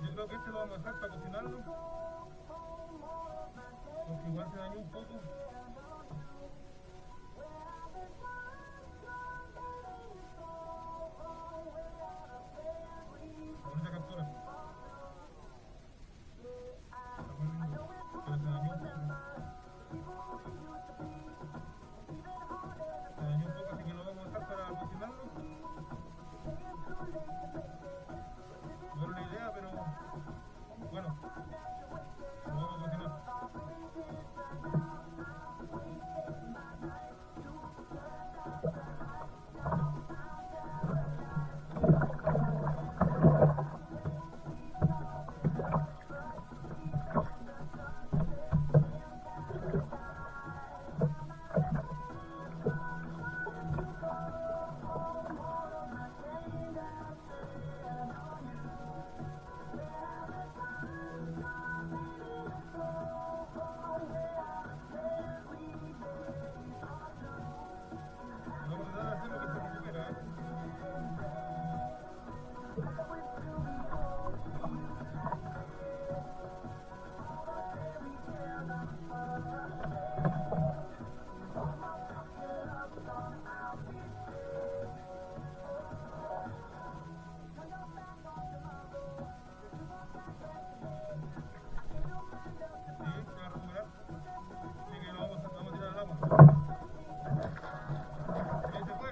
Yo creo que este lo vamos a dejar para cocinarlo, porque igual se dañó un poco. Bonita captura. Está muy lindo, pero se dañó un poco. Se dañó un poco, así que lo vamos a dejar para cocinarlo. No era una idea, pero bueno, lo vamos a cocinar. Vamos a tratar de hacer lo que se recupera, ¿eh? Sí, se va a recuperar. Así que lo vamos a tirar al agua. Ahí se fue.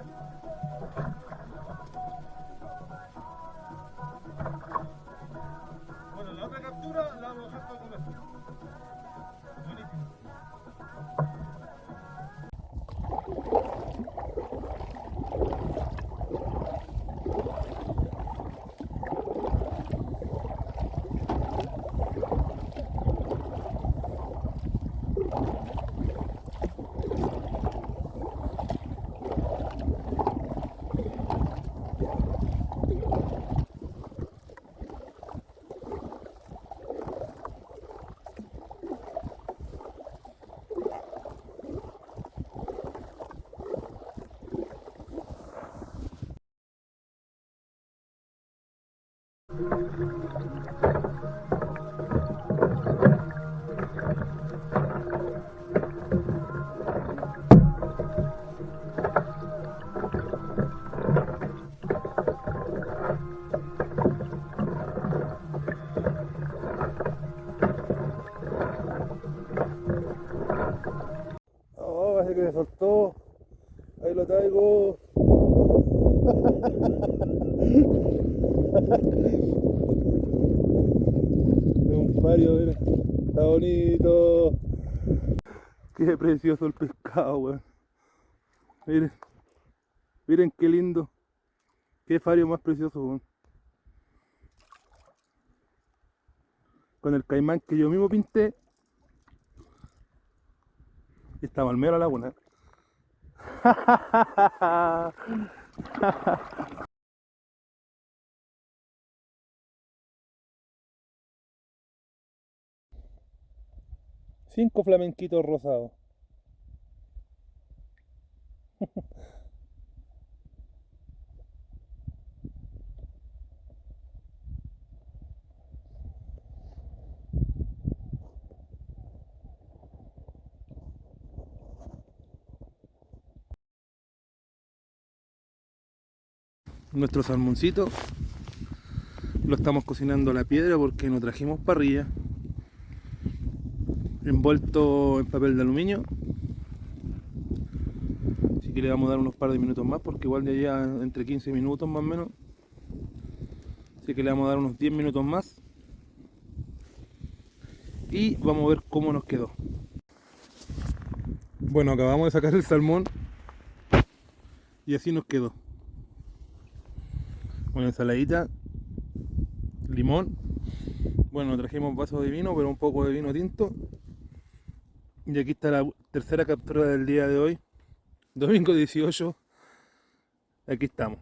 Bueno, la otra captura la vamos a dejar para comer. Buenísimo. Oh, parece que se soltó. Ahí lo traigo. Es un fario, mira. Está bonito. Qué precioso el pescado, weón. Miren, miren qué lindo. Qué fario más precioso, weón. Con el caimán que yo mismo pinté. Y estaba al medio de la laguna. 5 flamenquitos rosados. Nuestro salmoncito lo estamos cocinando a la piedra porque no trajimos parrilla, envuelto en papel de aluminio. Así que le vamos a dar unos par de minutos más porque igual de allá entre 15 minutos más o menos. Así que le vamos a dar unos 10 minutos más y vamos a ver cómo nos quedó. Bueno, acabamos de sacar el salmón y así nos quedó. Una ensaladita, limón. Bueno, trajimos vaso de vino, pero un poco de vino tinto. Y aquí está la tercera captura del día de hoy, domingo 18. Aquí estamos.